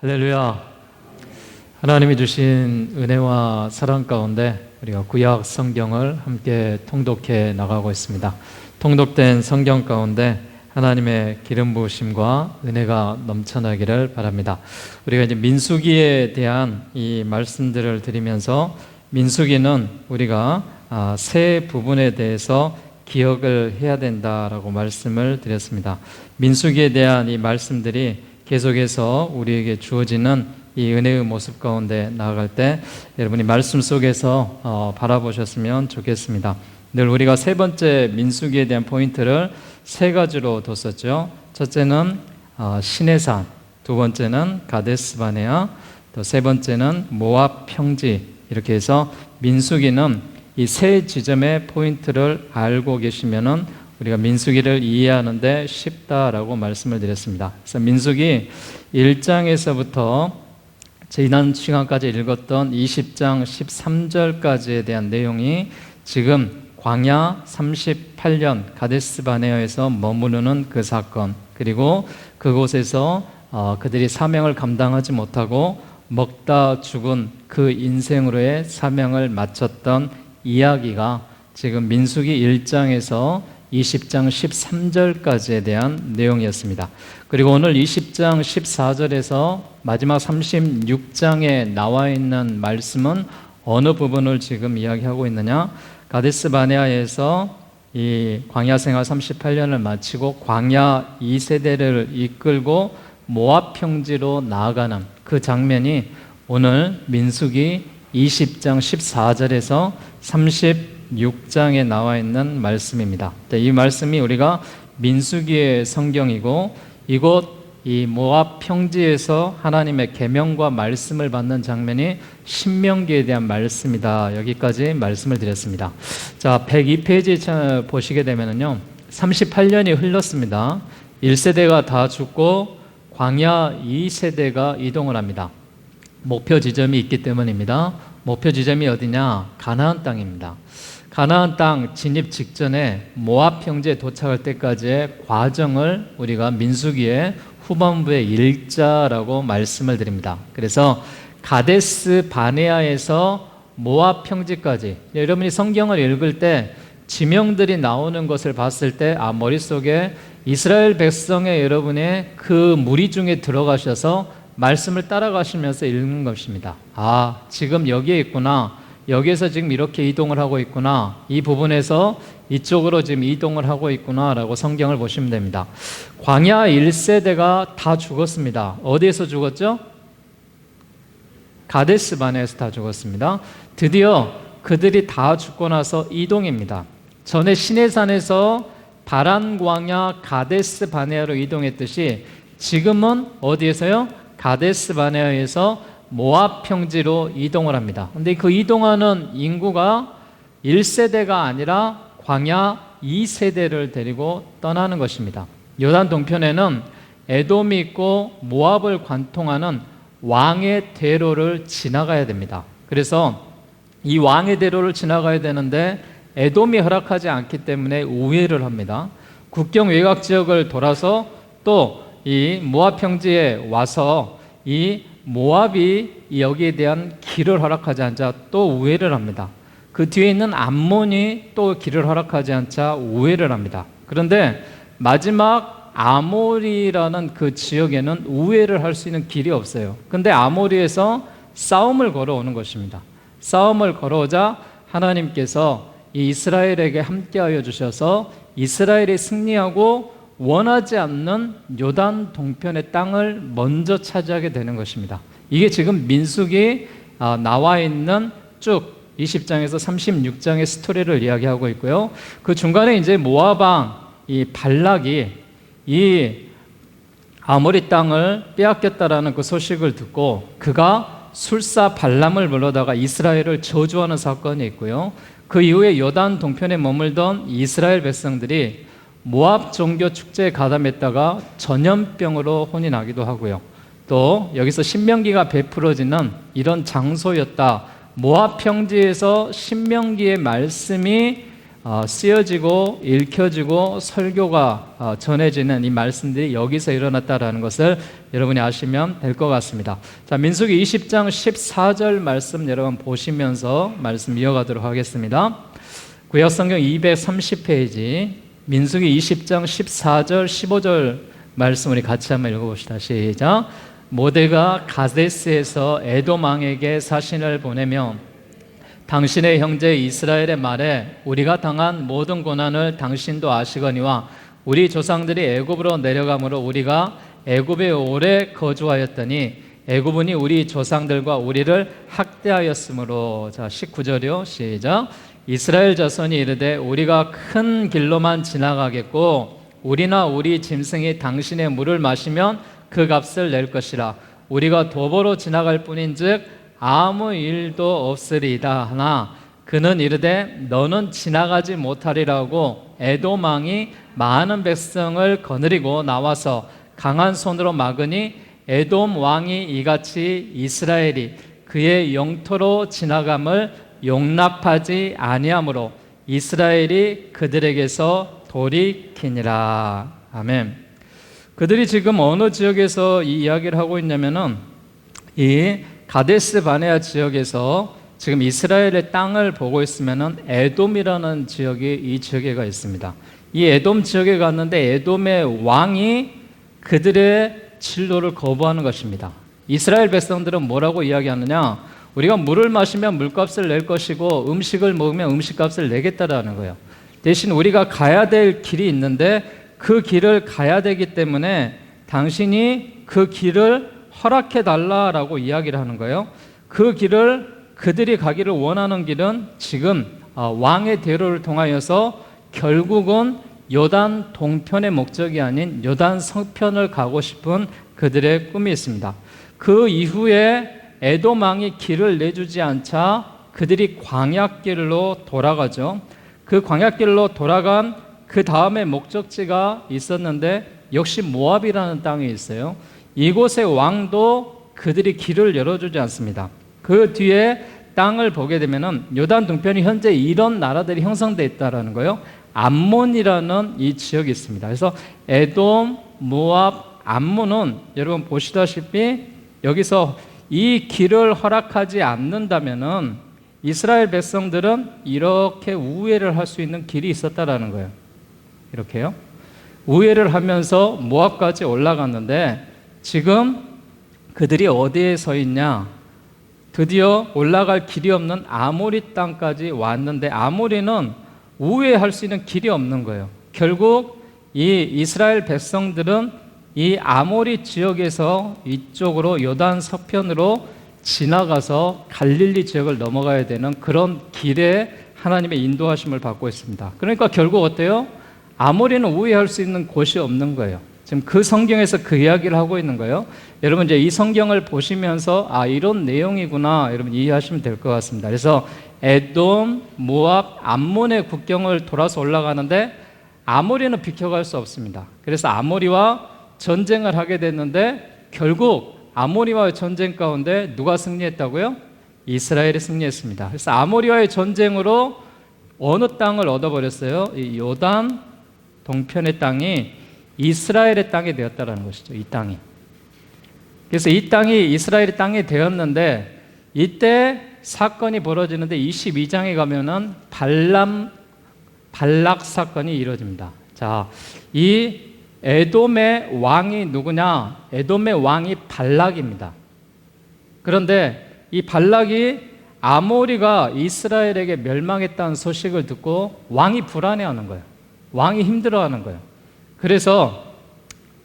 할렐루야. 하나님이 주신 은혜와 사랑 가운데 우리가 구약 성경을 함께 통독해 나가고 있습니다. 통독된 성경 가운데 하나님의 기름 부으심과 은혜가 넘쳐나기를 바랍니다. 우리가 이제 민수기에 대한 이 말씀들을 드리면서 민수기는 우리가 세 부분에 대해서 기억을 해야 된다라고 말씀을 드렸습니다. 민수기에 대한 이 말씀들이 계속해서 우리에게 주어지는 이 은혜의 모습 가운데 나아갈 때 여러분이 말씀 속에서 바라보셨으면 좋겠습니다. 늘 우리가 세 번째 민수기에 대한 포인트를 세 가지로 뒀었죠. 첫째는 시내산, 두 번째는 가데스 바네아, 또 세 번째는 모압 평지. 이렇게 해서 민수기는 이 세 지점의 포인트를 알고 계시면은 우리가 민수기를 이해하는데 쉽다라고 말씀을 드렸습니다. 그래서 민수기 1장에서부터 지난 시간까지 읽었던 20장 13절까지에 대한 내용이 지금 광야 38년 가데스 바네아에서 머무르는 그 사건, 그리고 그곳에서 그들이 사명을 감당하지 못하고 먹다 죽은 그 인생으로의 사명을 마쳤던 이야기가 지금 민수기 1장에서 20장 13절까지에 대한 내용이었습니다. 그리고 오늘 20장 14절에서 마지막 36장에 나와 있는 말씀은 어느 부분을 지금 이야기하고 있느냐? 가데스 바네아에서 이 광야 생활 38년을 마치고 광야 2세대를 이끌고 모압 평지로 나아가는 그 장면이 오늘 민수기 20장 14절에서 36장에 나와 있는 말씀입니다. 이 말씀이 우리가 민수기의 성경이고 이곳 이 모압 평지에서 하나님의 계명과 말씀을 받는 장면이 신명기에 대한 말씀이다. 여기까지 말씀을 드렸습니다. 자, 102페이지 보시게 되면요, 38년이 흘렀습니다. 1세대가 다 죽고 광야 2세대가 이동을 합니다. 목표 지점이 있기 때문입니다. 목표 지점이 어디냐? 가나안 땅입니다. 가나안 땅 진입 직전에 모압 평지에 도착할 때까지의 과정을 우리가 민수기의 후반부의 일자라고 말씀을 드립니다. 그래서 가데스 바네아에서 모압 평지까지, 여러분이 성경을 읽을 때 지명들이 나오는 것을 봤을 때 머릿속에 이스라엘 백성의 여러분의 그 무리 중에 들어가셔서 말씀을 따라가시면서 읽는 것입니다. 지금 여기에 있구나. 여기에서 지금 이렇게 이동을 하고 있구나. 이 부분에서 이쪽으로 지금 이동을 하고 있구나 라고 성경을 보시면 됩니다. 광야 1세대가 다 죽었습니다. 어디에서 죽었죠? 가데스 바네아에서 다 죽었습니다. 드디어 그들이 다 죽고 나서 이동입니다. 전에 시내산에서 바란 광야 가데스 바네아로 이동했듯이 지금은 어디에서요? 가데스 바네아에서 모압 평지로 이동을 합니다. 근데 그 이동하는 인구가 1세대가 아니라 광야 2세대를 데리고 떠나는 것입니다. 요단 동편에는 에돔이 있고 모압을 관통하는 왕의 대로를 지나가야 됩니다. 그래서 이 왕의 대로를 지나가야 되는데 에돔이 허락하지 않기 때문에 우회를 합니다. 국경 외곽 지역을 돌아서 또 이 모압 평지에 와서 이 모압이 여기에 대한 길을 허락하지 않자 또 우회를 합니다. 그 뒤에 있는 암몬이 또 길을 허락하지 않자 우회를 합니다. 그런데 마지막 아모리라는 그 지역에는 우회를 할 수 있는 길이 없어요. 그런데 아모리에서 싸움을 걸어오는 것입니다. 싸움을 걸어오자 하나님께서 이 이스라엘에게 함께하여 주셔서 이스라엘이 승리하고 원하지 않는 요단 동편의 땅을 먼저 차지하게 되는 것입니다. 이게 지금 민수기에 나와 있는 쭉 20장에서 36장의 스토리를 이야기하고 있고요. 그 중간에 이제 모압 왕 이 발락이 이 아모리 땅을 빼앗겼다라는 그 소식을 듣고 그가 술사 발람을 불러다가 이스라엘을 저주하는 사건이 있고요. 그 이후에 요단 동편에 머물던 이스라엘 백성들이 모압 종교 축제에 가담했다가 전염병으로 혼이 나기도 하고요. 또 여기서 신명기가 베풀어지는 이런 장소였다. 모압 평지에서 신명기의 말씀이 쓰여지고 읽혀지고 설교가 전해지는 이 말씀들이 여기서 일어났다라는 것을 여러분이 아시면 될 것 같습니다. 자, 민수기 20장 14절 말씀 여러분 보시면서 말씀 이어가도록 하겠습니다. 구약성경 230페이지 민수기 20장 14절 15절 말씀 우리 같이 한번 읽어봅시다. 시작. 모데가 가데스에서 에돔 왕에게 사신을 보내며 당신의 형제 이스라엘의 말에 우리가 당한 모든 고난을 당신도 아시거니와 우리 조상들이 애굽으로 내려가므로 우리가 애굽에 오래 거주하였더니 애굽은이 우리 조상들과 우리를 학대하였으므로. 자, 19절이요. 시작. 이스라엘 자손이 이르되 우리가 큰 길로만 지나가겠고 우리나 우리 짐승이 당신의 물을 마시면 그 값을 낼 것이라. 우리가 도보로 지나갈 뿐인즉 아무 일도 없으리이다 하나 그는 이르되 너는 지나가지 못하리라고 에돔 왕이 많은 백성을 거느리고 나와서 강한 손으로 막으니 에돔 왕이 이같이 이스라엘이 그의 영토로 지나감을 용납하지 아니하므로 이스라엘이 그들에게서 돌이키니라. 아멘. 그들이 지금 어느 지역에서 이 이야기를 하고 있냐면은 이 가데스 바네아 지역에서 지금 이스라엘의 땅을 보고 있으면은 에돔이라는 지역이 이 지역에가 있습니다. 이 에돔 지역에 갔는데 에돔의 왕이 그들의 진로를 거부하는 것입니다. 이스라엘 백성들은 뭐라고 이야기하느냐? 우리가 물을 마시면 물값을 낼 것이고 음식을 먹으면 음식값을 내겠다라는 거예요. 대신 우리가 가야 될 길이 있는데 그 길을 가야 되기 때문에 당신이 그 길을 허락해 달라라고 이야기를 하는 거예요. 그 길을 그들이 가기를 원하는 길은 지금 왕의 대로를 통하여서 결국은 요단 동편의 목적이 아닌 요단 서편을 가고 싶은 그들의 꿈이 있습니다. 그 이후에 에돔 왕이 길을 내주지 않자 그들이 광야길로 돌아가죠. 그 광야길로 돌아간 그 다음에 목적지가 있었는데 역시 모압이라는 땅이 있어요. 이곳의 왕도 그들이 길을 열어주지 않습니다. 그 뒤에 땅을 보게 되면은 요단 동편이 현재 이런 나라들이 형성되어 있다라는 거예요. 암몬이라는 이 지역이 있습니다. 그래서 에돔, 모압, 암몬은 여러분 보시다시피 여기서 이 길을 허락하지 않는다면은 이스라엘 백성들은 이렇게 우회를 할 수 있는 길이 있었다라는 거예요. 이렇게요. 우회를 하면서 모압까지 올라갔는데 지금 그들이 어디에 서 있냐? 드디어 올라갈 길이 없는 아모리 땅까지 왔는데 아모리는 우회할 수 있는 길이 없는 거예요. 결국 이 이스라엘 백성들은 이 아모리 지역에서 이쪽으로 요단 서편으로 지나가서 갈릴리 지역을 넘어가야 되는 그런 길에 하나님의 인도하심을 받고 있습니다. 그러니까 결국 어때요? 아모리는 우회할 수 있는 곳이 없는 거예요. 지금 그 성경에서 그 이야기를 하고 있는 거예요. 여러분 이제 이 성경을 보시면서 이런 내용이구나 여러분 이해하시면 될 것 같습니다. 그래서 에돔, 모압, 암몬의 국경을 돌아서 올라가는데 아모리는 비켜갈 수 없습니다. 그래서 아모리와 전쟁을 하게 됐는데 결국 아모리와의 전쟁 가운데 누가 승리했다고요? 이스라엘이 승리했습니다. 그래서 아모리와의 전쟁으로 어느 땅을 얻어버렸어요? 이 요단 동편의 땅이 이스라엘의 땅이 되었다는 것이죠. 이 땅이. 그래서 이 땅이 이스라엘의 땅이 되었는데 이때 사건이 벌어지는데 22장에 가면은 발락 사건이 이루어집니다. 자, 이 에돔의 왕이 누구냐? 에돔의 왕이 발락입니다. 그런데 이 발락이 아모리가 이스라엘에게 멸망했다는 소식을 듣고 왕이 불안해하는 거예요. 왕이 힘들어하는 거예요. 그래서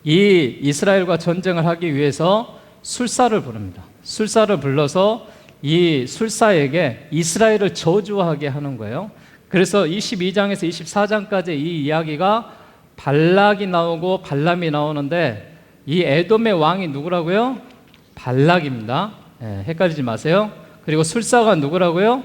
이 이스라엘과 전쟁을 하기 위해서 술사를 부릅니다. 술사를 불러서 이 술사에게 이스라엘을 저주하게 하는 거예요. 그래서 22장에서 24장까지 이 이야기가 발락이 나오고 발람이 나오는데 이 에돔의 왕이 누구라고요? 발락입니다. 헷갈리지 마세요. 그리고 술사가 누구라고요?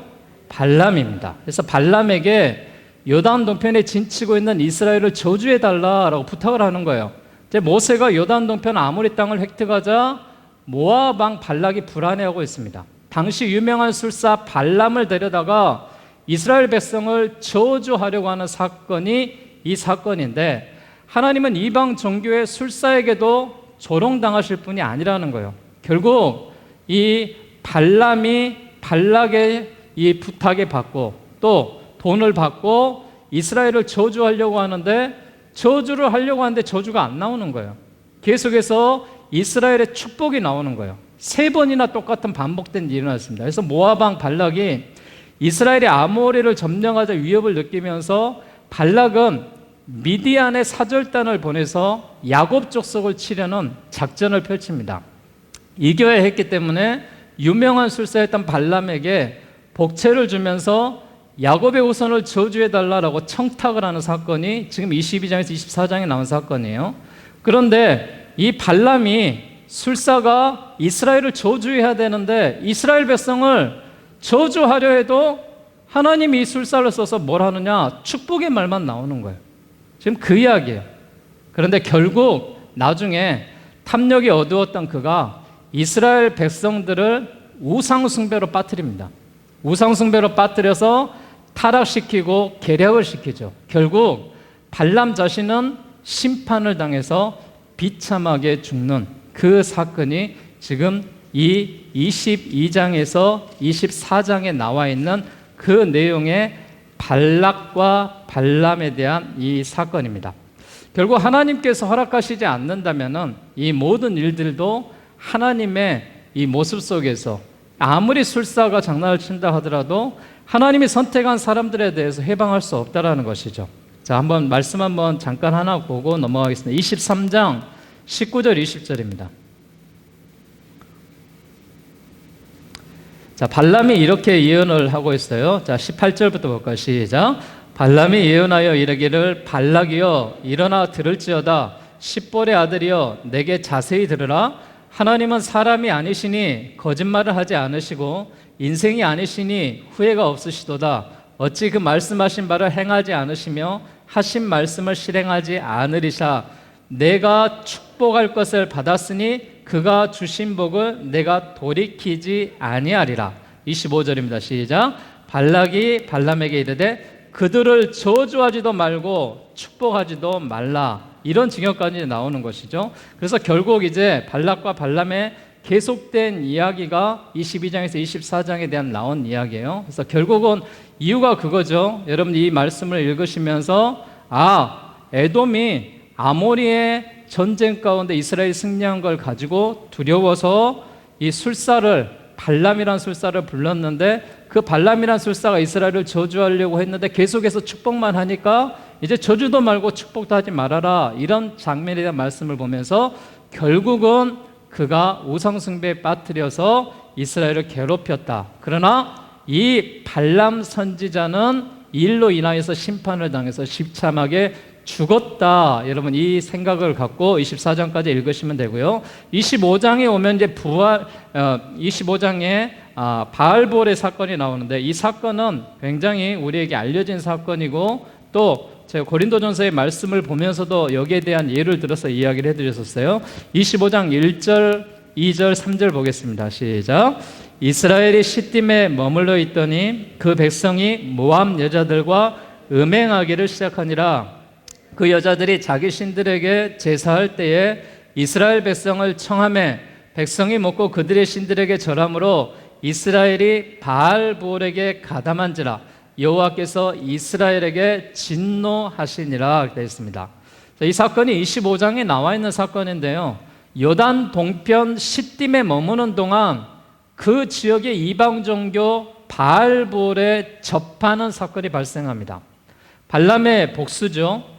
발람입니다. 그래서 발람에게 요단 동편에 진치고 있는 이스라엘을 저주해달라라고 부탁을 하는 거예요. 이제 모세가 요단 동편 아모리 땅을 획득하자 모압 왕 발락이 불안해하고 있습니다. 당시 유명한 술사 발람을 데려다가 이스라엘 백성을 저주하려고 하는 사건이 이 사건인데, 하나님은 이방 종교의 술사에게도 조롱당하실 분이 아니라는 거예요. 결국 이 발람이 발락의 이 부탁에 받고 또 돈을 받고 이스라엘을 저주하려고 하는데, 저주를 하려고 하는데 저주가 안 나오는 거예요. 계속해서 이스라엘의 축복이 나오는 거예요. 3번이나 똑같은 반복된 일이 일어났습니다. 그래서 모압왕 발락이 이스라엘의 아모리를 점령하자 위협을 느끼면서 발락은 미디안의 사절단을 보내서 야곱 족속을 치려는 작전을 펼칩니다. 이겨야 했기 때문에 유명한 술사였던 발람에게 복채를 주면서 야곱의 후손을 저주해달라고 청탁을 하는 사건이 지금 22장에서 24장에 나온 사건이에요. 그런데 이 발람이, 술사가 이스라엘을 저주해야 되는데 이스라엘 백성을 저주하려 해도 하나님이 이 술사를 써서 뭘 하느냐? 축복의 말만 나오는 거예요. 지금 그 이야기예요. 그런데 결국 나중에 탐욕이 어두웠던 그가 이스라엘 백성들을 우상숭배로 빠뜨립니다. 우상숭배로 빠뜨려서 타락시키고 계략을 시키죠. 결국 발람 자신은 심판을 당해서 비참하게 죽는 그 사건이 지금 이 22장에서 24장에 나와 있는 그 내용의 발락과 발람에 대한 이 사건입니다. 결국 하나님께서 허락하시지 않는다면은 이 모든 일들도 하나님의 이 모습 속에서, 아무리 술사가 장난을 친다 하더라도 하나님이 선택한 사람들에 대해서 해방할 수 없다라는 것이죠. 자, 한번 말씀 한번 잠깐 하나 보고 넘어가겠습니다. 23장 19절 20절입니다. 자, 발람이 이렇게 예언을 하고 있어요. 자, 18절부터 볼까요? 시작. 발람이 예언하여 이르기를, 발락이여 일어나 들을지어다. 십볼의 아들이여 내게 자세히 들으라. 하나님은 사람이 아니시니 거짓말을 하지 않으시고 인생이 아니시니 후회가 없으시도다. 어찌 그 말씀하신 바를 행하지 않으시며 하신 말씀을 실행하지 않으리샤. 내가 축복할 것을 받았으니 그가 주신 복을 내가 돌이키지 아니하리라. 25절입니다. 시작. 발락이 발람에게 이르되 그들을 저주하지도 말고 축복하지도 말라. 이런 징역까지 나오는 것이죠. 그래서 결국 이제 발락과 발람의 계속된 이야기가 22장에서 24장에 대한 나온 이야기예요. 그래서 결국은 이유가 그거죠. 여러분 이 말씀을 읽으시면서 에돔이 아모리의 전쟁 가운데 이스라엘이 승리한 걸 가지고 두려워서 이 술사를, 발람이란 술사를 불렀는데, 그 발람이란 술사가 이스라엘을 저주하려고 했는데 계속해서 축복만 하니까 이제 저주도 말고 축복도 하지 말아라, 이런 장면에 대한 말씀을 보면서 결국은 그가 우상숭배에 빠뜨려서 이스라엘을 괴롭혔다. 그러나 이 발람 선지자는 일로 인하여서 심판을 당해서 십참하게 죽었다. 여러분 이 생각을 갖고 24장까지 읽으시면 되고요. 25장에 오면 이제 25장에 바알볼의 사건이 나오는데, 이 사건은 굉장히 우리에게 알려진 사건이고, 또 제가 고린도전서의 말씀을 보면서도 여기에 대한 예를 들어서 이야기를 해드렸었어요. 25장 1절, 2절, 3절 보겠습니다. 시작. 이스라엘이 시딤에 머물러 있더니 그 백성이 모압 여자들과 음행하기를 시작하니라. 그 여자들이 자기 신들에게 제사할 때에 이스라엘 백성을 청하매 백성이 먹고 그들의 신들에게 절함으로 이스라엘이 바알볼에게 가담한지라. 여호와께서 이스라엘에게 진노하시니라 되어 있습니다. 이 사건이 25장에 나와 있는 사건인데요, 요단 동편 시딤에 머무는 동안 그 지역의 이방 종교 바알볼에 접하는 사건이 발생합니다. 발람의 복수죠.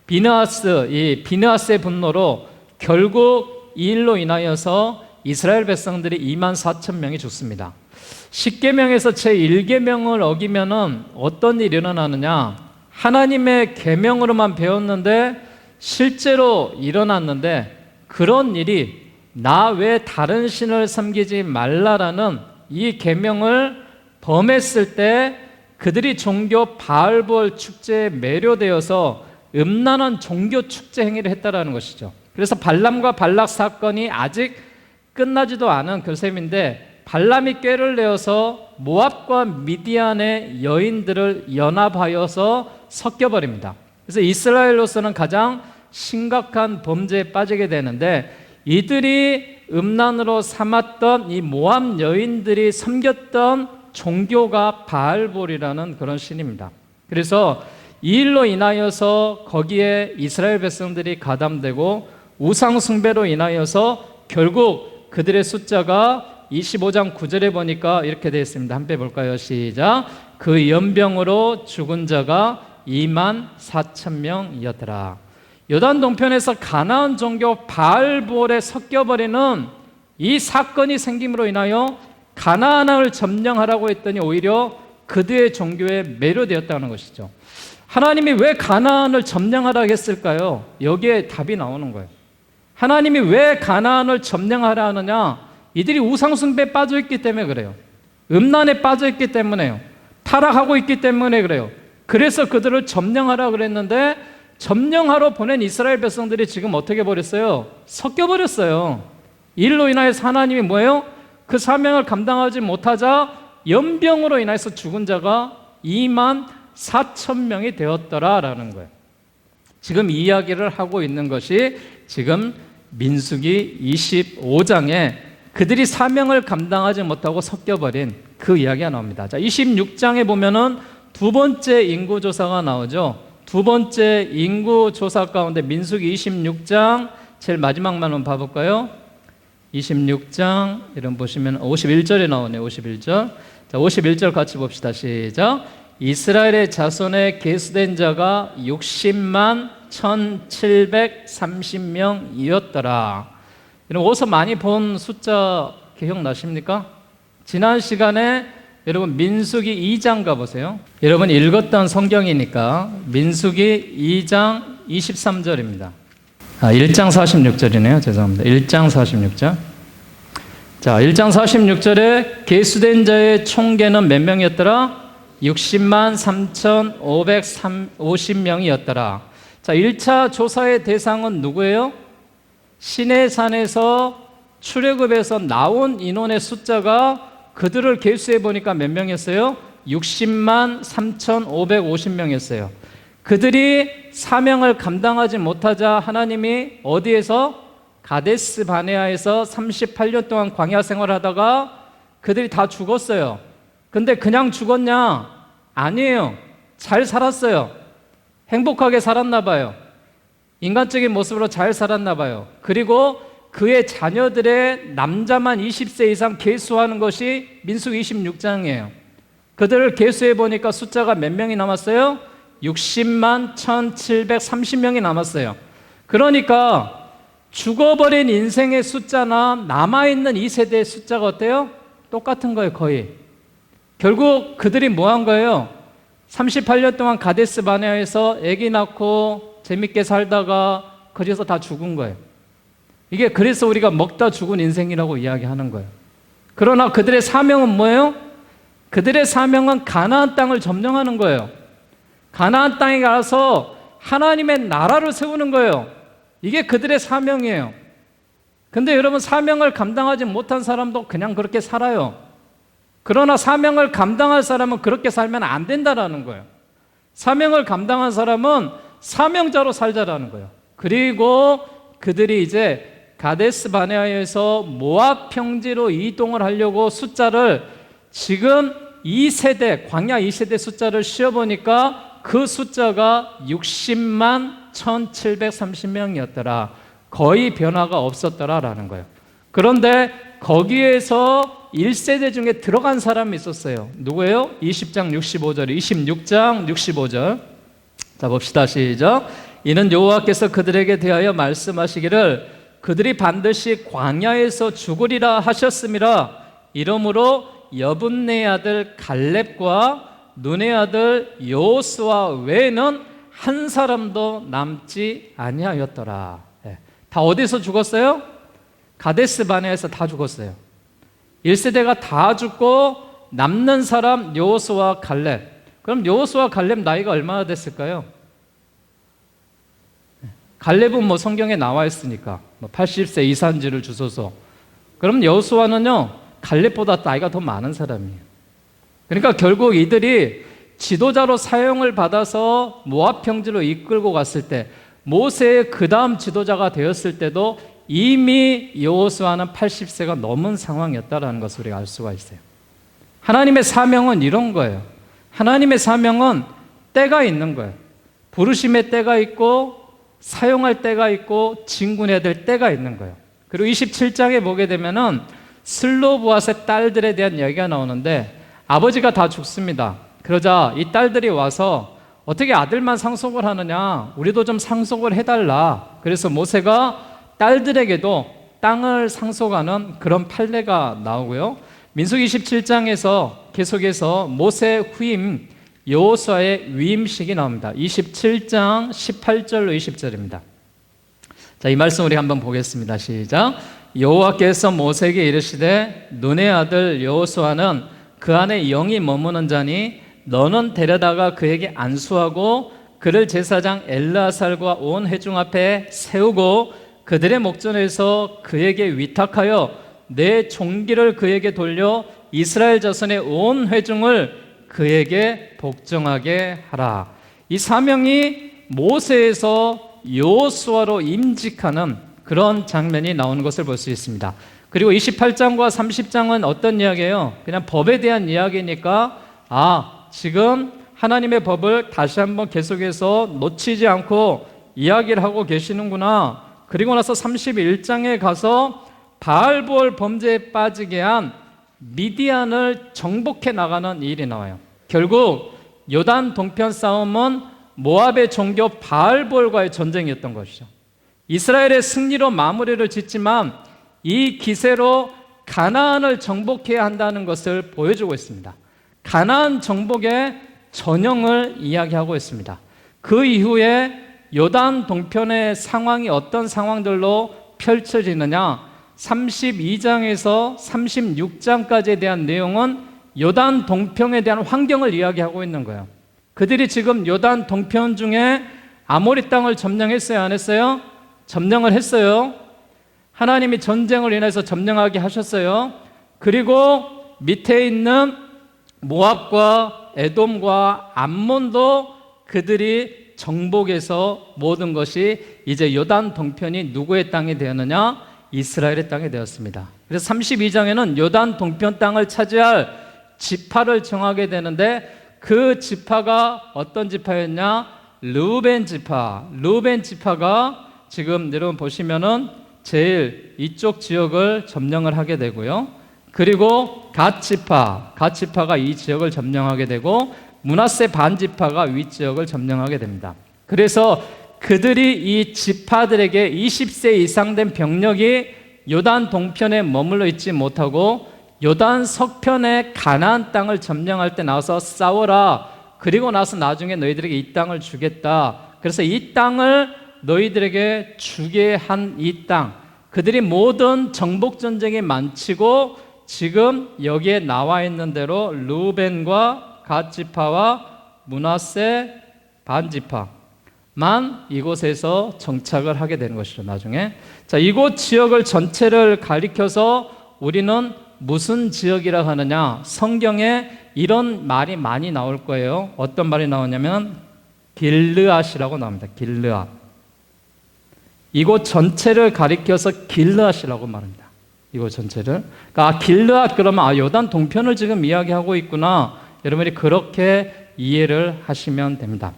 이 비느하스의 분노로 결국 이 일로 인하여서 이스라엘 백성들이 24,000명이 죽습니다. 10계명에서 제1계명을 어기면은 어떤 일이 일어나느냐? 하나님의 계명으로만 배웠는데 실제로 일어났는데, 그런 일이 나 외 다른 신을 섬기지 말라라는 이 계명을 범했을 때 그들이 종교 바알볼 축제에 매료되어서 음란한 종교 축제 행위를 했다라는 것이죠. 그래서 발람과 발락 사건이 아직 끝나지도 않은 그 셈인데, 발람이 꾀를 내어서 모압과 미디안의 여인들을 연합하여서 섞여버립니다. 그래서 이스라엘로서는 가장 심각한 범죄에 빠지게 되는데, 이들이 음란으로 삼았던 이 모압 여인들이 섬겼던 종교가 바알볼이라는 그런 신입니다. 그래서 이 일로 인하여서 거기에 이스라엘 백성들이 가담되고 우상 숭배로 인하여서 결국 그들의 숫자가 25장 9절에 보니까 이렇게 되어 있습니다. 함께 볼까요? 시작. 그 연병으로 죽은 자가 24,000명이었더라. 요단 동편에서 가나안 종교 바알볼에 섞여버리는 이 사건이 생김으로 인하여 가나안을 점령하라고 했더니 오히려 그들의 종교에 매료되었다는 것이죠. 하나님이 왜 가나안을 점령하라고 했을까요? 여기에 답이 나오는 거예요. 하나님이 왜 가나안을 점령하라 하느냐? 이들이 우상숭배에 빠져있기 때문에 그래요. 음란에 빠져있기 때문에요. 타락하고 있기 때문에 그래요. 그래서 그들을 점령하라 그랬는데, 점령하러 보낸 이스라엘 백성들이 지금 어떻게 버렸어요? 섞여버렸어요. 이로 인하여서 하나님이 뭐예요? 그 사명을 감당하지 못하자 연병으로 인해서 죽은 자가 24,000명이 되었더라라는 거예요. 지금 이 이야기를 하고 있는 것이 지금 민수기 25장에 그들이 사명을 감당하지 못하고 섞여버린 그 이야기가 나옵니다. 자, 26장에 보면은 두 번째 인구조사가 나오죠. 두 번째 인구조사 가운데 민수기 26장 제일 마지막만 한번 봐볼까요? 26장 이런 보시면 51절에 나오네요. 51절. 자, 51절 같이 봅시다. 시작. 이스라엘의 자손에 계수된 자가 60만 1,730명이었더라. 여러분 어디서 많이 본 숫자 기억나십니까? 지난 시간에 여러분 민수기 2장 가보세요. 여러분 읽었던 성경이니까 민수기 2장 23절입니다. 1장 46절이네요. 죄송합니다. 1장 46절. 자, 1장 46절에 계수된 자의 총계는 몇 명이었더라? 60만 3,550명이었더라. 자, 1차 조사의 대상은 누구예요? 시내산에서 출애굽에서 나온 인원의 숫자가 그들을 계수해 보니까 몇 명이었어요? 60만 3,550명이었어요. 그들이 사명을 감당하지 못하자 하나님이 어디에서? 가데스 바네아에서 38년 동안 광야 생활하다가 그들이 다 죽었어요. 근데 그냥 죽었냐? 아니에요. 잘 살았어요. 행복하게 살았나 봐요. 인간적인 모습으로 잘 살았나 봐요. 그리고 그의 자녀들의 남자만 20세 이상 계수하는 것이 민수기 26장이에요. 그들을 계수해 보니까 숫자가 몇 명이 남았어요? 60만 1,730명이 남았어요. 그러니까 죽어버린 인생의 숫자나 남아있는 2세대의 숫자가 어때요? 똑같은 거예요. 거의. 결국 그들이 뭐 한 거예요? 38년 동안 가데스 바네아에서 아기 낳고 재밌게 살다가 거기서 다 죽은 거예요. 이게 그래서 우리가 먹다 죽은 인생이라고 이야기하는 거예요. 그러나 그들의 사명은 뭐예요? 그들의 사명은 가나안 땅을 점령하는 거예요. 가나안 땅에 가서 하나님의 나라를 세우는 거예요. 이게 그들의 사명이에요. 근데 여러분 사명을 감당하지 못한 사람도 그냥 그렇게 살아요. 그러나 사명을 감당할 사람은 그렇게 살면 안 된다라는 거예요. 사명을 감당한 사람은 사명자로 살자라는 거예요. 그리고 그들이 이제 가데스 바네아에서 모압 평지로 이동을 하려고 숫자를 지금 2세대, 광야 2세대 숫자를 씌워보니까 그 숫자가 60만 1,730명이었더라. 거의 변화가 없었더라라는 거예요. 그런데 거기에서 1세대 중에 들어간 사람이 있었어요. 누구예요? 20장 65절, 26장 65절. 자, 봅시다. 시작. 이는 여호와께서 그들에게 대하여 말씀하시기를 그들이 반드시 광야에서 죽으리라 하셨음이라. 이러므로 여분네 아들 갈렙과 눈의 아들 여호수아 외에는 한 사람도 남지 아니하였더라. 다 어디서 죽었어요? 가데스 바네아에서 다 죽었어요. 1세대가 다 죽고 남는 사람 여호수아 갈렙. 그럼 여호수아 갈렙 나이가 얼마나 됐을까요? 갈렙은 뭐 성경에 나와 있으니까 80세 이상지를 주소서. 그럼 여호수아는요 갈렙보다 나이가 더 많은 사람이에요. 그러니까 결국 이들이 지도자로 사용을 받아서 모압 평지로 이끌고 갔을 때, 모세의 그 다음 지도자가 되었을 때도 이미 여호수아는 80세가 넘은 상황이었다는 것을 우리가 알 수가 있어요. 하나님의 사명은 이런 거예요. 하나님의 사명은 때가 있는 거예요. 부르심의 때가 있고 사용할 때가 있고 진군해야 될 때가 있는 거예요. 그리고 27장에 보게 되면은 슬로브앗의 딸들에 대한 이야기가 나오는데, 아버지가 다 죽습니다. 그러자 이 딸들이 와서 어떻게 아들만 상속을 하느냐, 우리도 좀 상속을 해달라. 그래서 모세가 딸들에게도 땅을 상속하는 그런 판례가 나오고요. 민수기 27장에서 계속해서 모세 후임 여호수아의 위임식이 나옵니다. 27장 18절로 20절입니다. 자, 이 말씀 우리 한번 보겠습니다. 시작. 여호와께서 모세에게 이르시되 눈의 아들 여호수아는 그 안에 영이 머무는 자니 너는 데려다가 그에게 안수하고 그를 제사장 엘르아살과 온 회중 앞에 세우고 그들의 목전에서 그에게 위탁하여 내 종기를 그에게 돌려 이스라엘 자손의 온 회중을 그에게 복종하게 하라. 이 사명이 모세에서 여호수아로 임직하는 그런 장면이 나오는 것을 볼 수 있습니다. 그리고 28장과 30장은 어떤 이야기예요? 그냥 법에 대한 이야기니까 지금 하나님의 법을 다시 한번 계속해서 놓치지 않고 이야기를 하고 계시는구나. 그리고 나서 31장에 가서 바알보알 범죄에 빠지게 한 미디안을 정복해 나가는 일이 나와요. 결국 요단 동편 싸움은 모압의 종교 바알보알과의 전쟁이었던 것이죠. 이스라엘의 승리로 마무리를 짓지만 이 기세로 가나안을 정복해야 한다는 것을 보여주고 있습니다. 가나안 정복의 전형을 이야기하고 있습니다. 그 이후에 요단 동편의 상황이 어떤 상황들로 펼쳐지느냐, 32장에서 36장까지에 대한 내용은 요단 동편에 대한 환경을 이야기하고 있는 거예요. 그들이 지금 요단 동편 중에 아모리 땅을 점령했어요, 안 했어요? 점령을 했어요. 하나님이 전쟁을 인해서 점령하게 하셨어요. 그리고 밑에 있는 모압과 에돔과 암몬도 그들이 정복해서 모든 것이 이제 요단 동편이 누구의 땅이 되었느냐? 이스라엘의 땅이 되었습니다. 그래서 32장에는 요단 동편 땅을 차지할 지파를 정하게 되는데, 그 지파가 어떤 지파였냐? 르우벤 지파. 르우벤 지파가 지금 여러분 보시면은 제일 이쪽 지역을 점령을 하게 되고요. 그리고 갓 지파가 이 지역을 점령하게 되고, 므낫세 반 지파가 위 지역을 점령하게 됩니다. 그래서 그들이 이 지파들에게 20세 이상 된 병력이 요단 동편에 머물러 있지 못하고 요단 서편의 가나안 땅을 점령할 때 나와서 싸워라. 그리고 나서 나중에 너희들에게 이 땅을 주겠다. 그래서 이 땅을 너희들에게 주게 한 이 땅, 그들이 모든 정복 전쟁에 마치고 지금 여기에 나와 있는 대로 르우벤과 갓 지파와 므낫세 반 지파만 이곳에서 정착을 하게 되는 것이죠. 나중에 자, 이곳 지역을 전체를 가리켜서 우리는 무슨 지역이라 하느냐? 성경에 이런 말이 많이 나올 거예요. 어떤 말이 나오냐면 길르앗이라고 나옵니다. 길르앗. 이곳 전체를 가리켜서 길르앗이라고 말합니다. 이곳 전체를. 그러니까 길르앗 그러면 요단 동편을 지금 이야기하고 있구나. 여러분이 그렇게 이해를 하시면 됩니다.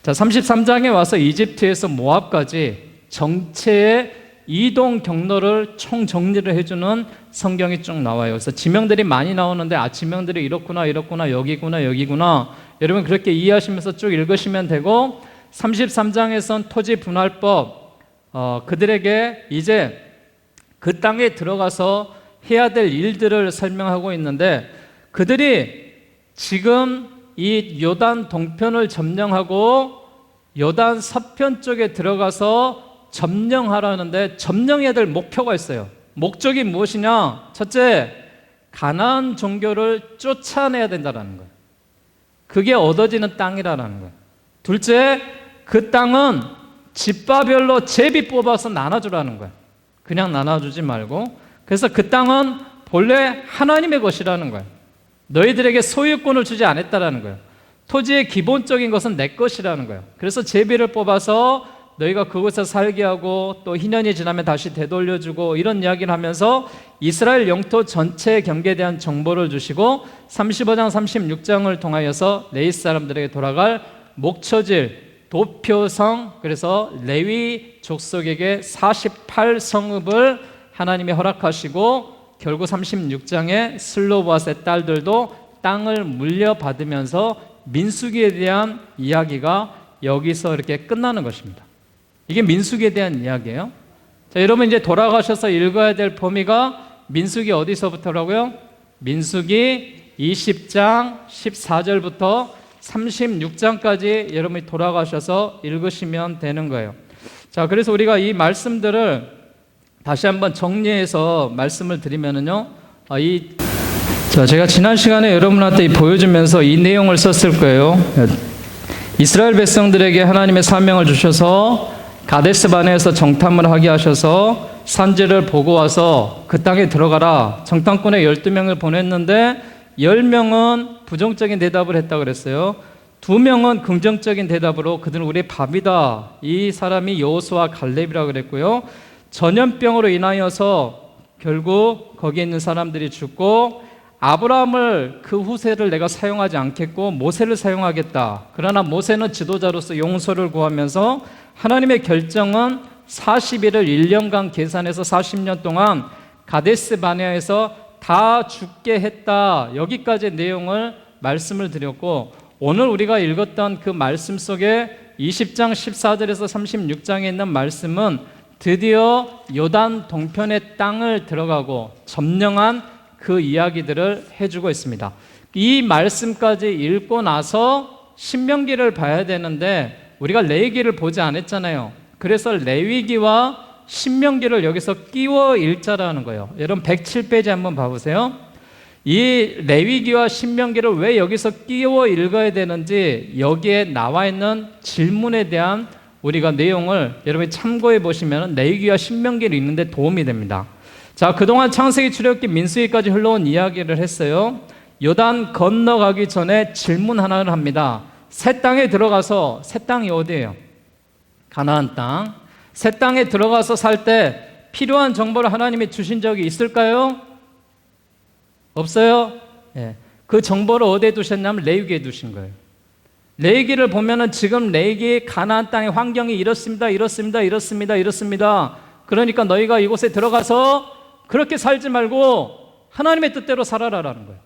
자, 33장에 와서 이집트에서 모압까지 정체의 이동 경로를 총정리를 해주는 성경이 쭉 나와요. 그래서 지명들이 많이 나오는데 지명들이 이렇구나 여기구나. 여러분 그렇게 이해하시면서 쭉 읽으시면 되고, 33장에선 토지 분할법, 그들에게 이제 그 땅에 들어가서 해야 될 일들을 설명하고 있는데, 그들이 지금 이 요단 동편을 점령하고 요단 서편 쪽에 들어가서 점령하라는데, 점령해야 될 목표가 있어요. 목적이 무엇이냐? 첫째, 가나안 종교를 쫓아내야 된다는 거예요. 그게 얻어지는 땅이라는 거예요. 둘째, 그 땅은 지파별로 제비 뽑아서 나눠주라는 거예요. 그냥 나눠주지 말고. 그래서 그 땅은 본래 하나님의 것이라는 거예요. 너희들에게 소유권을 주지 않았다라는 거예요. 토지의 기본적인 것은 내 것이라는 거예요. 그래서 제비를 뽑아서 너희가 그곳에서 살게 하고 또 희년이 지나면 다시 되돌려주고 이런 이야기를 하면서 이스라엘 영토 전체 경계에 대한 정보를 주시고 35장 36장을 통하여서 레위 사람들에게 돌아갈 목처질 도표성, 그래서 레위 족속에게 48성읍을 하나님이 허락하시고 결국 36장에 슬로보앗의 딸들도 땅을 물려받으면서 민수기에 대한 이야기가 여기서 이렇게 끝나는 것입니다. 이게 민수기에 대한 이야기예요. 자, 여러분 이제 돌아가셔서 읽어야 될 범위가 민수기 어디서부터라고요? 민수기 20장 14절부터 36장까지 여러분이 돌아가셔서 읽으시면 되는 거예요. 자, 그래서 우리가 이 말씀들을 다시 한번 정리해서 말씀을 드리면은요, 제가 지난 시간에 여러분한테 보여주면서 이 내용을 썼을 거예요. 이스라엘 백성들에게 하나님의 사명을 주셔서 가데스 바네에서 정탐을 하게 하셔서 산지를 보고 와서 그 땅에 들어가라. 정탐꾼에 12명을 보냈는데 10명은 부정적인 대답을 했다고 그랬어요. 2명은 긍정적인 대답으로 그들은 우리의 밥이다. 이 사람이 여호수아 갈렙이라고 그랬고요. 전염병으로 인하여서 결국 거기에 있는 사람들이 죽고 아브라함을 그 후세를 내가 사용하지 않겠고 모세를 사용하겠다. 그러나 모세는 지도자로서 용서를 구하면서 하나님의 결정은 40일을 1년간 계산해서 40년 동안 가데스 바네아에서 다 죽게 했다. 여기까지 내용을 말씀을 드렸고 오늘 우리가 읽었던 그 말씀 속에 20장 14절에서 36장에 있는 말씀은 드디어 요단 동편의 땅을 들어가고 점령한 그 이야기들을 해주고 있습니다. 이 말씀까지 읽고 나서 신명기를 봐야 되는데 우리가 레위기를 보지 않았잖아요. 그래서 레위기와 신명기를 여기서 끼워 읽자라는 거예요. 여러분 107페이지 한번 봐보세요. 이 레위기와 신명기를 왜 여기서 끼워 읽어야 되는지 여기에 나와 있는 질문에 대한 우리가 내용을 여러분이 참고해 보시면 레위기와 신명기를 읽는데 도움이 됩니다. 자, 그동안 창세기, 출애굽기, 민수기까지 흘러온 이야기를 했어요. 요단 건너가기 전에 질문 하나를 합니다. 새 땅에 들어가서, 새 땅이 어디예요? 가나안 땅. 새 땅에 들어가서 살 때 필요한 정보를 하나님이 주신 적이 있을까요? 없어요? 예. 그 정보를 어디에 두셨냐면 레위기에 두신 거예요. 레위기를 보면은 지금 레위기 가나안 땅의 환경이 이렇습니다. 그러니까 너희가 이곳에 들어가서 그렇게 살지 말고 하나님의 뜻대로 살아라라는 거예요.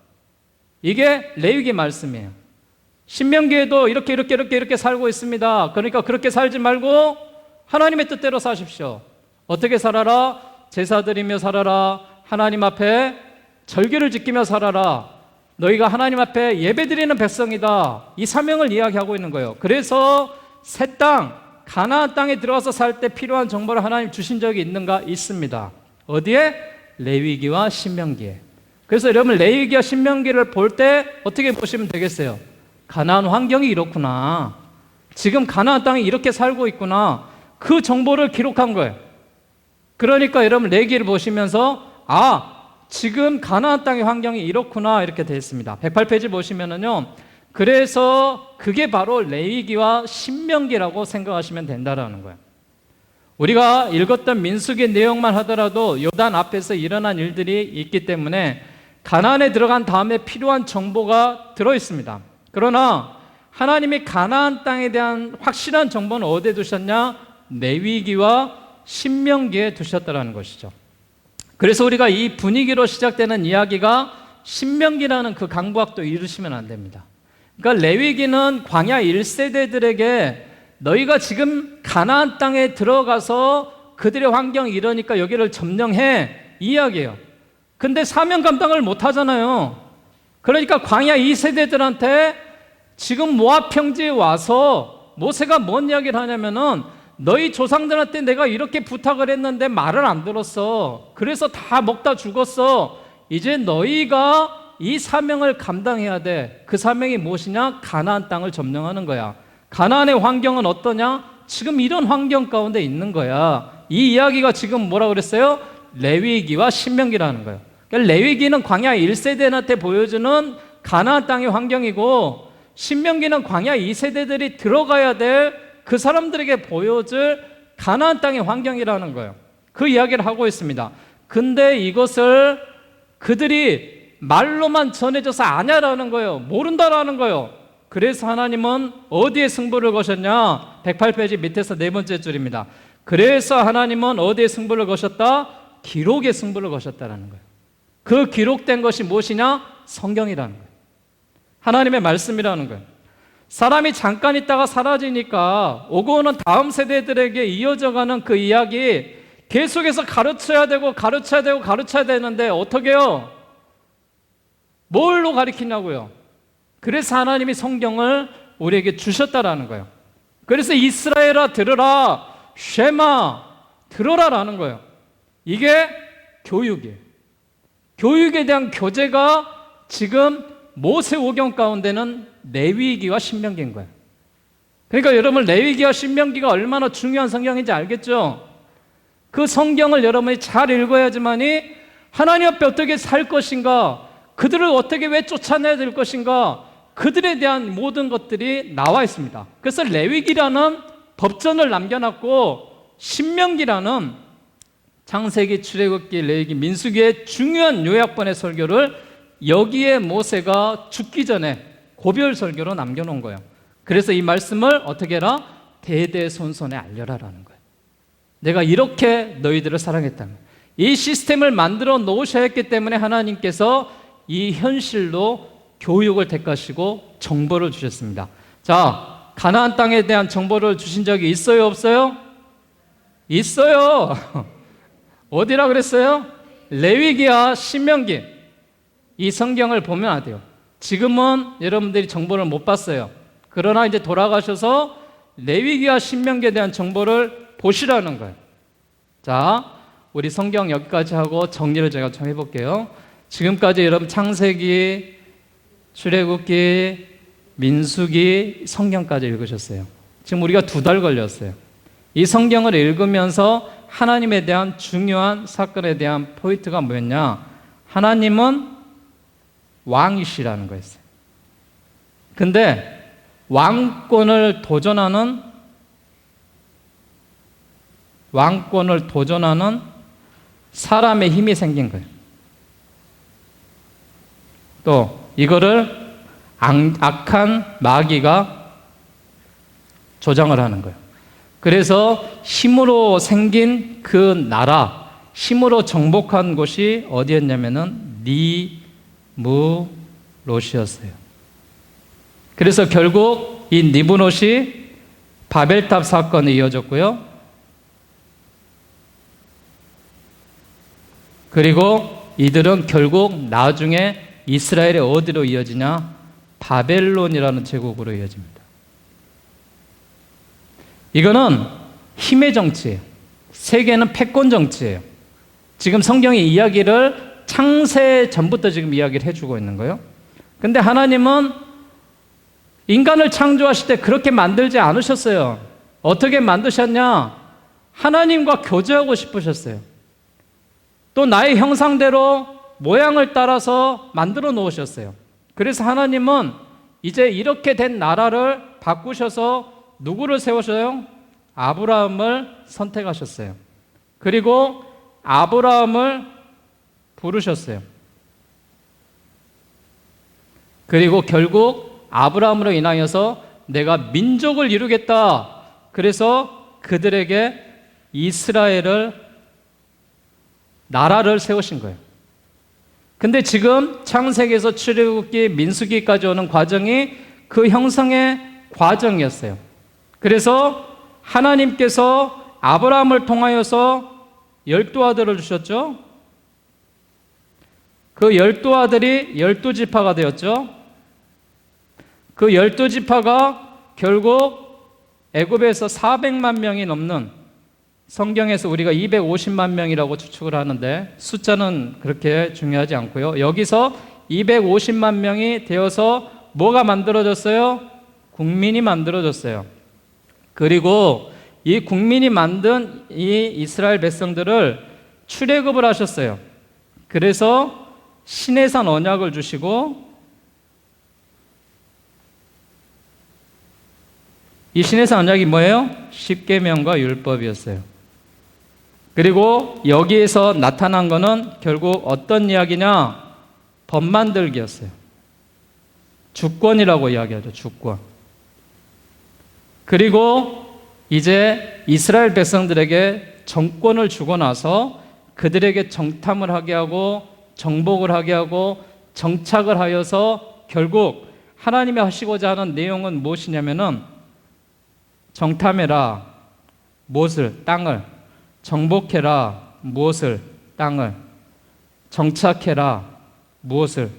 이게 레위기 말씀이에요. 신명기에도 이렇게 살고 있습니다. 그러니까 그렇게 살지 말고 하나님의 뜻대로 사십시오. 어떻게 살아라? 제사 드리며 살아라. 하나님 앞에 절기를 지키며 살아라. 너희가 하나님 앞에 예배 드리는 백성이다. 이 사명을 이야기하고 있는 거예요. 그래서 새 땅, 가나안 땅에 들어가서 살 때 필요한 정보를 하나님 주신 적이 있는가? 있습니다. 어디에? 레위기와 신명기에. 그래서 여러분 레위기와 신명기를 볼 때 어떻게 보시면 되겠어요? 가나안 환경이 이렇구나. 지금 가나안 땅에 이렇게 살고 있구나. 그 정보를 기록한 거예요. 그러니까 여러분 레위기를 보시면서 지금 가나안 땅의 환경이 이렇구나 이렇게 되어 있습니다. 108페이지 보시면은요. 그래서 그게 바로 레위기와 신명기라고 생각하시면 된다라는 거예요. 우리가 읽었던 민수기 내용만 하더라도 요단 앞에서 일어난 일들이 있기 때문에 가나안에 들어간 다음에 필요한 정보가 들어 있습니다. 그러나 하나님이 가나안 땅에 대한 확실한 정보는 어디에 두셨냐? 레위기와 신명기에 두셨다라는 것이죠. 그래서 우리가 이 분위기로 시작되는 이야기가 신명기라는 그 강부학도 이루시면 안 됩니다. 그러니까 레위기는 광야 1세대들에게 너희가 지금 가나안 땅에 들어가서 그들의 환경이 이러니까 여기를 점령해 이 이야기예요. 근데 사명 감당을 못 하잖아요. 그러니까 광야 2세대들한테 지금 모압 평지에 와서 모세가 뭔 이야기를 하냐면은 너희 조상들한테 내가 이렇게 부탁을 했는데 말을 안 들었어. 그래서 다 먹다 죽었어. 이제 너희가 이 사명을 감당해야 돼. 그 사명이 무엇이냐? 가나안 땅을 점령하는 거야. 가나안의 환경은 어떠냐? 지금 이런 환경 가운데 있는 거야. 이 이야기가 지금 뭐라고 그랬어요? 레위기와 신명기라는 거예요. 그러니까 레위기는 광야 1세대한테 보여주는 가나안 땅의 환경이고 신명기는 광야 2세대들이 들어가야 될 그 사람들에게 보여줄 가나안 땅의 환경이라는 거예요. 그 이야기를 하고 있습니다. 근데 이것을 그들이 말로만 전해져서 아냐라는 거예요. 모른다라는 거예요. 그래서 하나님은 어디에 승부를 거셨냐? 108페이지 밑에서 네 번째 줄입니다. 그래서 하나님은 어디에 승부를 거셨다? 기록에 승부를 거셨다라는 거예요. 그 기록된 것이 무엇이냐? 성경이라는 거예요. 하나님의 말씀이라는 거예요. 사람이 잠깐 있다가 사라지니까 오고 오는 다음 세대들에게 이어져가는 그 이야기 계속해서 가르쳐야 되고 가르쳐야 되고 가르쳐야 되는데 어떻게 해요? 뭘로 가르치냐고요? 그래서 하나님이 성경을 우리에게 주셨다라는 거예요. 그래서 이스라엘아 들으라, 쉐마 들어라라는 거예요. 이게 교육이에요. 교육에 대한 교재가 지금 모세오경 가운데는 레위기와 신명기인 거예요. 그러니까 여러분 레위기와 신명기가 얼마나 중요한 성경인지 알겠죠? 그 성경을 여러분이 잘 읽어야지만이 하나님 앞에 어떻게 살 것인가, 그들을 어떻게 왜 쫓아내야 될 것인가, 그들에 대한 모든 것들이 나와 있습니다. 그래서 레위기라는 법전을 남겨놨고 신명기라는 창세기, 출애굽기, 레위기, 민수기의 중요한 요약본의 설교를 여기에 모세가 죽기 전에 고별 설교로 남겨놓은 거예요. 그래서 이 말씀을 어떻게 해라? 대대손손에 알려라라는 거예요. 내가 이렇게 너희들을 사랑했다는 거예요. 이 시스템을 만들어 놓으셔야 했기 때문에 하나님께서 이 현실로 교육을 택하시고 정보를 주셨습니다. 자, 가나안 땅에 대한 정보를 주신 적이 있어요, 없어요? 있어요. 어디라 그랬어요? 레위기와 신명기. 이 성경을 보면 안 돼요. 지금은 여러분들이 정보를 못 봤어요. 그러나 이제 돌아가셔서 레위기와 신명기에 대한 정보를 보시라는 거예요. 자, 우리 성경 여기까지 하고 정리를 제가 좀 해볼게요. 지금까지 여러분 창세기, 출애굽기, 민수기, 성경까지 읽으셨어요. 지금 우리가 2달 걸렸어요. 이 성경을 읽으면서 하나님에 대한 중요한 사건에 대한 포인트가 뭐였냐? 하나님은 왕이시라는 거였어요. 근데 왕권을 도전하는 사람의 힘이 생긴 거예요. 또 이거를 악한 마귀가 조장을 하는 거예요. 그래서 힘으로 생긴 그 나라, 힘으로 정복한 곳이 어디였냐면은 니므롯이었어요. 그래서 결국 이 니므롯이 바벨탑 사건에 이어졌고요. 그리고 이들은 결국 나중에 이스라엘이 어디로 이어지냐? 바벨론이라는 제국으로 이어집니다. 이거는 힘의 정치예요. 세계는 패권 정치예요. 지금 성경의 이야기를 창세 전부터 지금 이야기를 해주고 있는 거예요. 근데 하나님은 인간을 창조하실 때 그렇게 만들지 않으셨어요. 어떻게 만드셨냐? 하나님과 교제하고 싶으셨어요. 또 나의 형상대로 모양을 따라서 만들어 놓으셨어요. 그래서 하나님은 이제 이렇게 된 나라를 바꾸셔서 누구를 세우셔요? 아브라함을 선택하셨어요. 그리고 아브라함을 부르셨어요. 그리고 결국 아브라함으로 인하여서 내가 민족을 이루겠다. 그래서 그들에게 나라를 세우신 거예요. 근데 지금 창세기에서 출애굽기, 민수기까지 오는 과정이 그 형성의 과정이었어요. 그래서 하나님께서 아브라함을 통하여서 12아들을 주셨죠. 그 12아들이 12지파가 되었죠. 그 12지파가 결국 애굽에서 400만 명이 넘는, 성경에서 우리가 250만 명이라고 추측을 하는데 숫자는 그렇게 중요하지 않고요. 여기서 250만 명이 되어서 뭐가 만들어졌어요? 국민이 만들어졌어요. 그리고 이 국민이 만든 이 이스라엘 백성들을 출애굽을 하셨어요. 그래서 시내산 언약을 주시고 이 신에서 언약이 뭐예요? 십계명과 율법이었어요. 그리고 여기에서 나타난 거는 결국 어떤 이야기냐? 법 만들기였어요. 주권이라고 이야기하죠. 주권. 그리고 이제 이스라엘 백성들에게 정권을 주고 나서 그들에게 정탐을 하게 하고 정복을 하게 하고 정착을 하여서 결국 하나님이 하시고자 하는 내용은 무엇이냐면은 정탐해라 무엇을? 땅을. 정복해라 무엇을? 땅을. 정착해라 무엇을?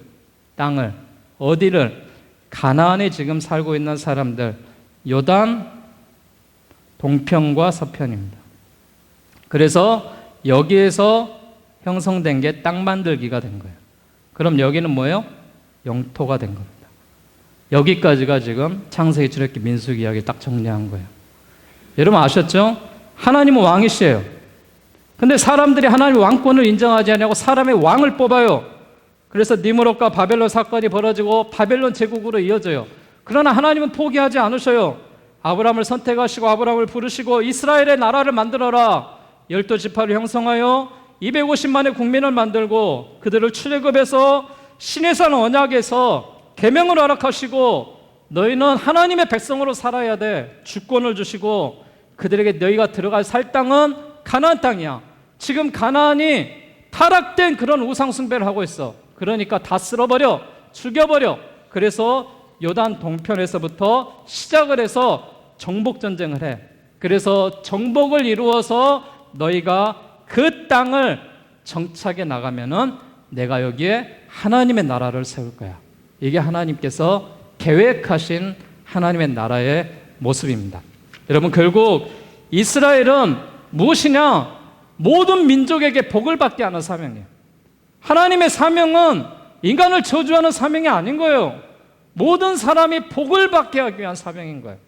땅을. 어디를? 가나안에 지금 살고 있는 사람들, 요단 동편과 서편입니다. 그래서 여기에서 형성된 게 땅 만들기가 된 거예요. 그럼 여기는 뭐예요? 영토가 된 겁니다. 여기까지가 지금 창세기, 출애굽기, 민수기 이야기 딱 정리한 거예요. 여러분 아셨죠? 하나님은 왕이시에요. 근데 사람들이 하나님의 왕권을 인정하지 않냐고 사람의 왕을 뽑아요. 그래서 니므롯과 바벨론 사건이 벌어지고 바벨론 제국으로 이어져요. 그러나 하나님은 포기하지 않으셔요. 아브라함을 선택하시고 아브라함을 부르시고 이스라엘의 나라를 만들어라. 12지파를 형성하여 250만의 국민을 만들고 그들을 출애굽에서 시내산 언약에서 계명을 허락하시고 너희는 하나님의 백성으로 살아야 돼. 주권을 주시고 그들에게 너희가 들어갈 살 땅은 가나안 땅이야. 지금 가나안이 타락된 그런 우상 숭배를 하고 있어. 그러니까 다 쓸어버려, 죽여버려. 그래서 요단 동편에서부터 시작을 해서 정복 전쟁을 해. 그래서 정복을 이루어서 너희가 그 땅을 정착해 나가면은 내가 여기에 하나님의 나라를 세울 거야. 이게 하나님께서 계획하신 하나님의 나라의 모습입니다. 여러분 결국 이스라엘은 무엇이냐? 모든 민족에게 복을 받게 하는 사명이에요. 하나님의 사명은 인간을 저주하는 사명이 아닌 거예요. 모든 사람이 복을 받게 하기 위한 사명인 거예요.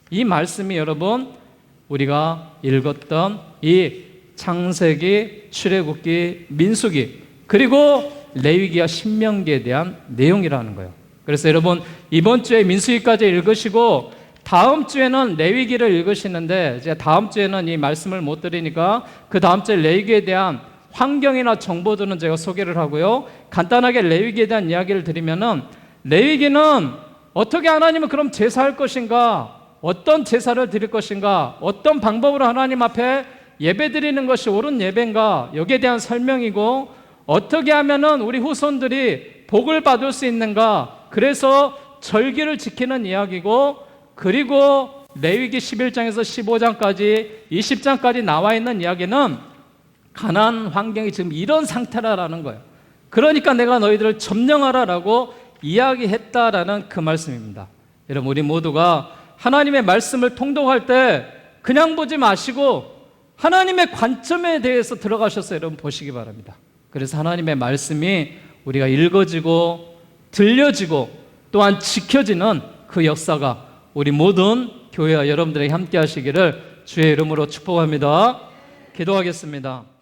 이 말씀이 여러분 우리가 읽었던 이 창세기, 출애굽기, 민수기 그리고 레위기와 신명기에 대한 내용이라는 거예요. 그래서 여러분 이번 주에 민수기까지 읽으시고 다음 주에는 레위기를 읽으시는데 제가 다음 주에는 이 말씀을 못 드리니까 그 다음 주에 레위기에 대한 환경이나 정보들은 제가 소개를 하고요. 간단하게 레위기에 대한 이야기를 드리면은 레위기는 어떻게 하나님은 그럼 제사할 것인가? 어떤 제사를 드릴 것인가? 어떤 방법으로 하나님 앞에 예배 드리는 것이 옳은 예배인가? 여기에 대한 설명이고 어떻게 하면은 우리 후손들이 복을 받을 수 있는가? 그래서 절기를 지키는 이야기고 그리고 레위기 11장에서 15장까지 20장까지 나와 있는 이야기는 가나안 환경이 지금 이런 상태라는 거예요. 그러니까 내가 너희들을 점령하라라고 이야기했다라는 그 말씀입니다. 여러분 우리 모두가 하나님의 말씀을 통독할 때 그냥 보지 마시고 하나님의 관점에 대해서 들어가셔서 여러분 보시기 바랍니다. 그래서 하나님의 말씀이 우리가 읽어지고 들려지고 또한 지켜지는 그 역사가 우리 모든 교회와 여러분들에게 함께 하시기를 주의 이름으로 축복합니다. 기도하겠습니다.